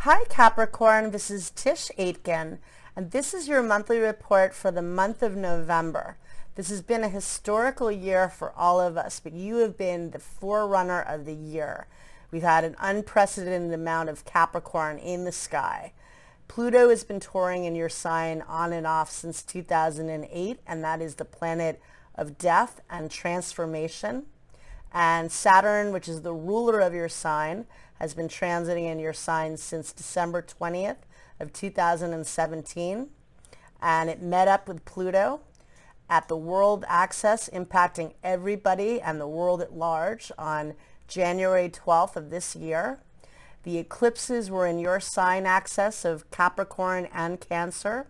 Hi Capricorn, this is Tisch Aitken, and this is your monthly report for the month of November. This has been a historical year for all of us, but you have been the forerunner of the year. We've had an unprecedented amount of Capricorn in the sky. Pluto has been touring in your sign on and off since 2008, and that is the planet of death and transformation. And Saturn, which is the ruler of your sign, has been transiting in your sign since December 20th of 2017. And it met up with Pluto at the world axis, impacting everybody and the world at large on January 12th of this year. The eclipses were in your sign axis of Capricorn and Cancer,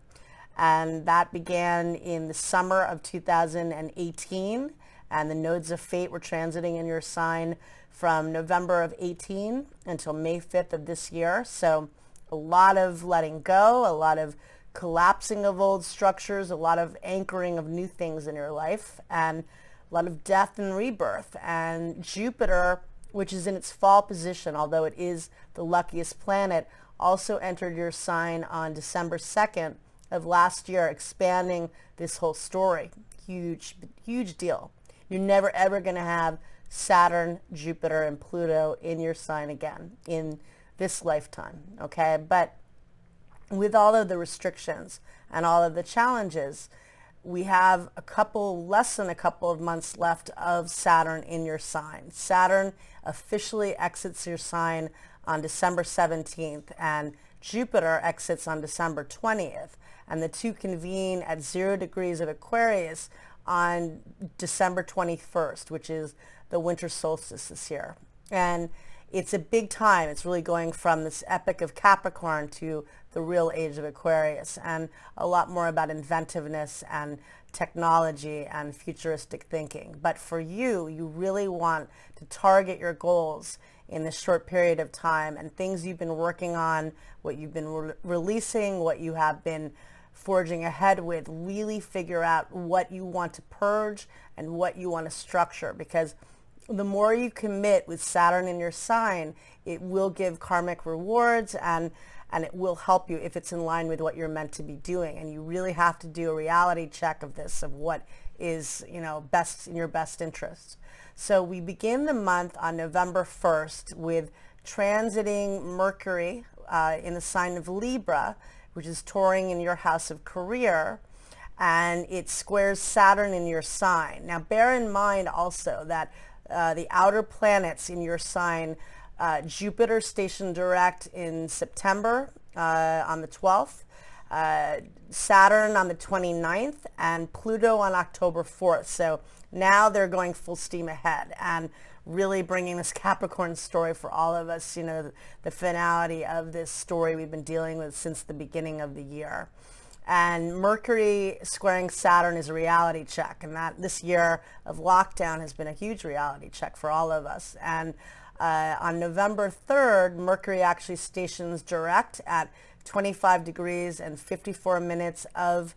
and that began in the summer of 2018, and the nodes of fate were transiting in your sign from November of 18 until May 5th of this year. So a lot of letting go, a lot of collapsing of old structures, a lot of anchoring of new things in your life, and a lot of death and rebirth. And Jupiter, which is in its fall position, although it is the luckiest planet, also entered your sign on December 2nd of last year, expanding this whole story. Huge, huge deal. You're never ever going to have Saturn, Jupiter, and Pluto in your sign again in this lifetime, okay? But with all of the restrictions and all of the challenges, we have less than a couple of months left of Saturn in your sign. Saturn officially exits your sign on December 17th, and Jupiter exits on December 20th, and the two convene at 0 degrees of Aquarius on December 21st, which is the winter solstice this year. And it's a big time. It's really going from this epic of Capricorn to the real age of Aquarius, and a lot more about inventiveness and technology and futuristic thinking. But for you, you really want to target your goals in this short period of time, and things you've been working on, what you've been releasing, what you have been forging ahead with, really figure out what you want to purge and what you want to structure, because the more you commit with Saturn in your sign, it will give karmic rewards, and it will help you if it's in line with what you're meant to be doing. And you really have to do a reality check of this, of what is, best in your best interest. So we begin the month on November 1st with transiting Mercury in the sign of Libra, which is touring in your house of career, and it squares Saturn in your sign. Now bear in mind also that the outer planets in your sign, Jupiter stationed direct in September on the 12th, Saturn on the 29th, and Pluto on October 4th. So now they're going full steam ahead and really bringing this Capricorn story for all of us, the finality of this story we've been dealing with since the beginning of the year. And Mercury squaring Saturn is a reality check, and that this year of lockdown has been a huge reality check for all of us. And on November 3rd, Mercury actually stations direct at 25 degrees and 54 minutes of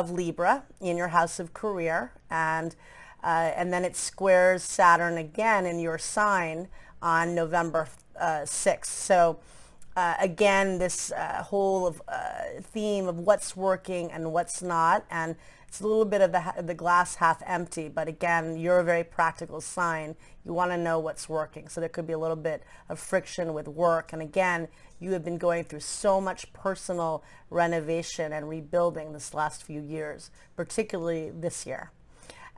Libra in your house of career, and then it squares Saturn again in your sign on November 6th. So again, this whole theme of what's working and what's not, and it's a little bit of the glass half empty, but again, you're a very practical sign. You want to know what's working, so there could be a little bit of friction with work. And again, you have been going through so much personal renovation and rebuilding this last few years, particularly this year.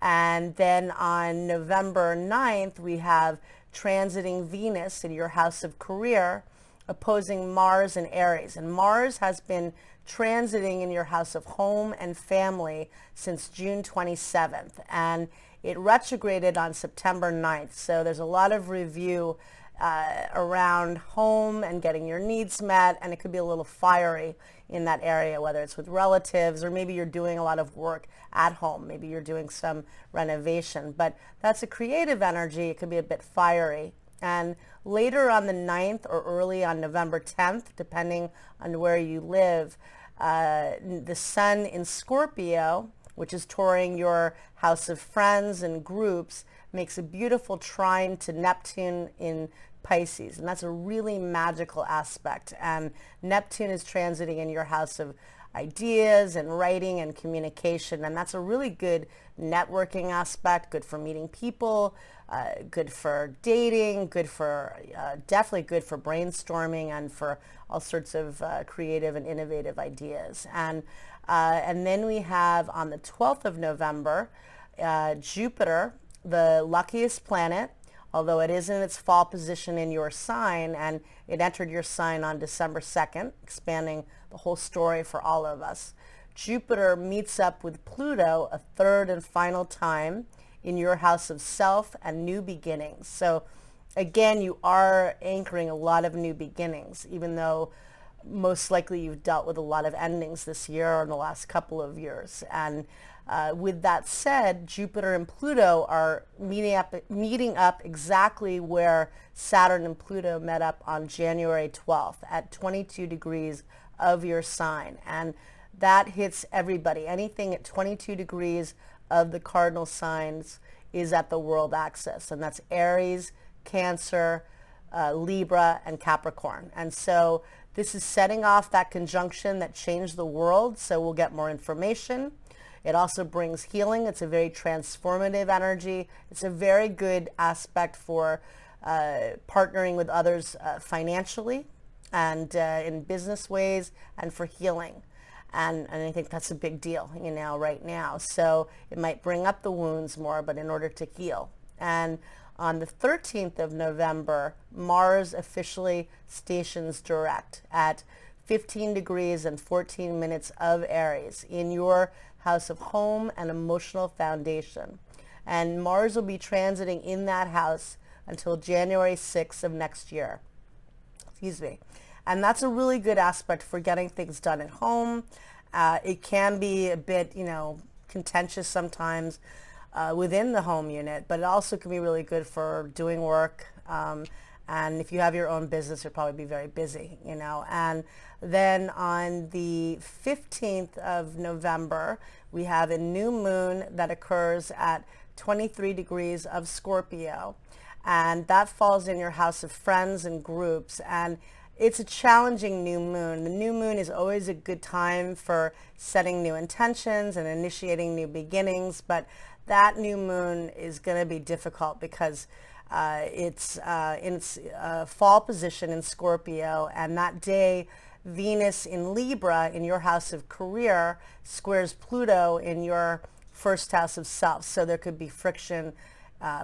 And then on November 9th, we have transiting Venus in your house of career, opposing Mars and Aries. And Mars has been transiting in your house of home and family since June 27th, and it retrograded on September 9th. So there's a lot of review around home and getting your needs met, and it could be a little fiery in that area, whether it's with relatives or maybe you're doing a lot of work at home. Maybe you're doing some renovation, but that's a creative energy. It could be a bit fiery. And later on the 9th or early on November 10th, depending on where you live, the sun in Scorpio, which is touring your house of friends and groups, makes a beautiful trine to Neptune in Pisces, and that's a really magical aspect. And Neptune is transiting in your house of ideas and writing and communication, and that's a really good networking aspect, good for meeting people, good for dating, good for definitely good for brainstorming and for all sorts of creative and innovative ideas. And then we have on the 12th of November, Jupiter, the luckiest planet, although it is in its fall position in your sign, and it entered your sign on December 2nd, expanding the whole story for all of us. Jupiter meets up with Pluto a third and final time in your house of self and new beginnings. So again, you are anchoring a lot of new beginnings, even though most likely you've dealt with a lot of endings this year or in the last couple of years. And with that said, Jupiter and Pluto are meeting up exactly where Saturn and Pluto met up on January 12th at 22 degrees of your sign. And that hits everybody. Anything at 22 degrees of the cardinal signs is at the world axis, and that's Aries, Cancer, Libra, and Capricorn. And so this is setting off that conjunction that changed the world, so we'll get more information. It also brings healing. It's a very transformative energy. It's a very good aspect for partnering with others financially and in business ways and for healing. And I think that's a big deal, right now. So it might bring up the wounds more, but in order to heal. And on the 13th of November, Mars officially stations direct at 15 degrees and 14 minutes of Aries in your house of home and emotional foundation. And Mars will be transiting in that house until January 6th of next year. Excuse me. And that's a really good aspect for getting things done at home. It can be a bit, contentious sometimes within the home unit, but it also can be really good for doing work. And if you have your own business, you'll probably be very busy, And then on the 15th of November, we have a new moon that occurs at 23 degrees of Scorpio. And that falls in your house of friends and groups. And it's a challenging new moon. The new moon is always a good time for setting new intentions and initiating new beginnings, but that new moon is going to be difficult because it's in its fall position in Scorpio, and that day Venus in Libra in your house of career squares Pluto in your first house of self. So there could be friction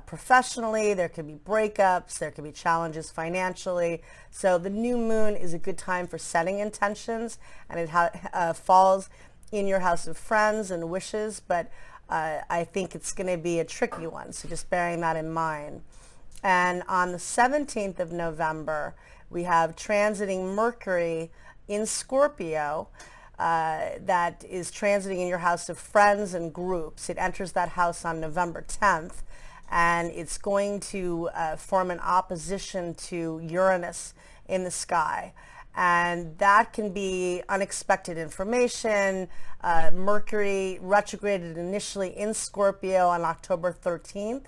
professionally, there could be breakups, there could be challenges financially. So the new moon is a good time for setting intentions, and it falls in your house of friends and wishes, but I think it's going to be a tricky one, so just bearing that in mind. And on the 17th of November, we have transiting Mercury in Scorpio that is transiting in your house of friends and groups. It enters that house on November 10th. And it's going to form an opposition to Uranus in the sky. And that can be unexpected information. Mercury retrograded initially in Scorpio on October 13th,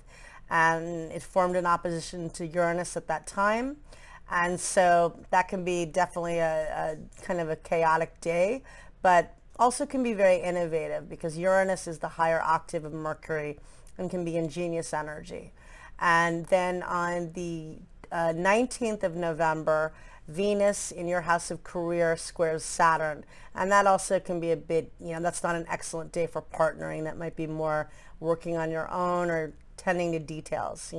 and it formed an opposition to Uranus at that time. And so that can be definitely a kind of a chaotic day, but also can be very innovative because Uranus is the higher octave of Mercury and can be ingenious energy. And then on the 19th of November, Venus in your house of career squares Saturn. And that also can be a bit, that's not an excellent day for partnering. That might be more working on your own or tending to details,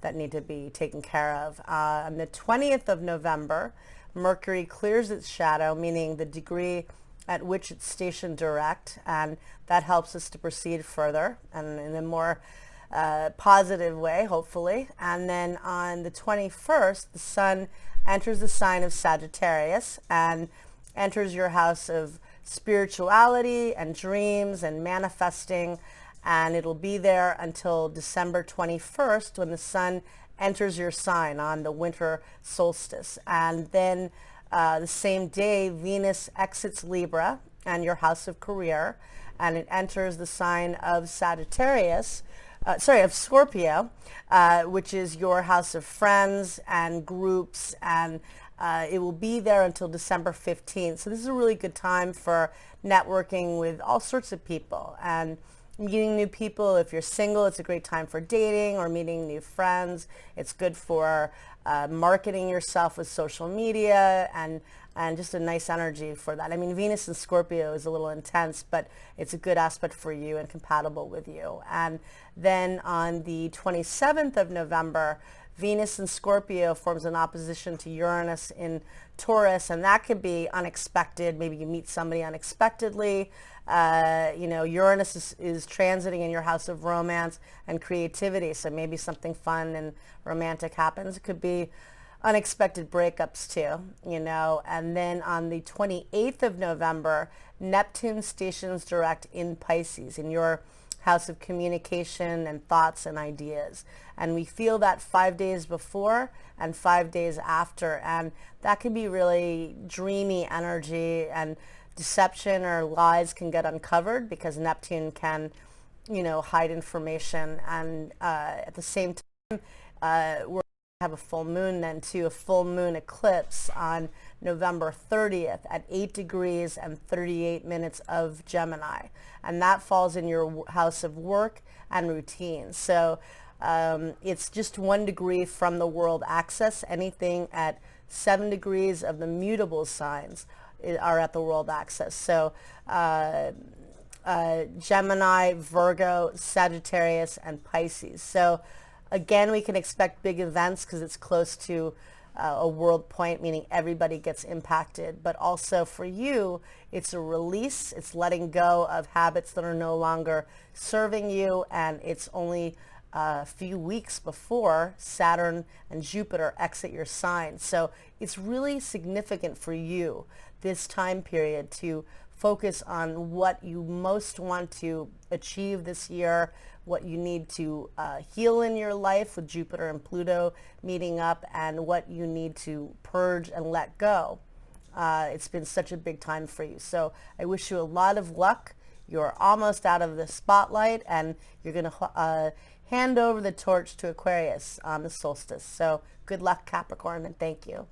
that need to be taken care of. On the 20th of November, Mercury clears its shadow, meaning the degree at which it's stationed direct, and that helps us to proceed further and in a more positive way, hopefully. And then on the 21st, the sun enters the sign of Sagittarius and enters your house of spirituality and dreams and manifesting, and it'll be there until December 21st when the sun enters your sign on the winter solstice. And then the same day, Venus exits Libra and your house of career, and it enters the sign of Sagittarius, of Scorpio, which is your house of friends and groups, and it will be there until December 15th. So this is a really good time for networking with all sorts of people and meeting new people. If you're single, it's a great time for dating or meeting new friends. It's good for marketing yourself with social media and just a nice energy for that. I mean, Venus in Scorpio is a little intense, but it's a good aspect for you and compatible with you. And then on the 27th of November, Venus in Scorpio forms an opposition to Uranus in Taurus, and that could be unexpected. Maybe you meet somebody unexpectedly. Uranus is transiting in your house of romance and creativity, so maybe something fun and romantic happens. It could be unexpected breakups too, and then on the 28th of November, Neptune stations direct in Pisces, in your house of communication and thoughts and ideas. And we feel that 5 days before and 5 days after, and that can be really dreamy energy, and deception or lies can get uncovered because Neptune can, hide information. And at the same time, we're have a full moon then too, a full moon eclipse on November 30th at 8 degrees and 38 minutes of Gemini, and that falls in your house of work and routine. So it's just 1 degree from the world axis. Anything at 7 degrees of the mutable signs are at the world axis. So Gemini, Virgo, Sagittarius, and Pisces. So again, we can expect big events because it's close to a world point, meaning everybody gets impacted. But also for you, it's a release. It's letting go of habits that are no longer serving you. And it's only a few weeks before Saturn and Jupiter exit your sign. So it's really significant for you this time period to focus on what you most want to achieve this year, what you need to heal in your life with Jupiter and Pluto meeting up, and what you need to purge and let go. It's been such a big time for you. So I wish you a lot of luck. You're almost out of the spotlight, and you're going to hand over the torch to Aquarius on the solstice. So good luck, Capricorn, and thank you.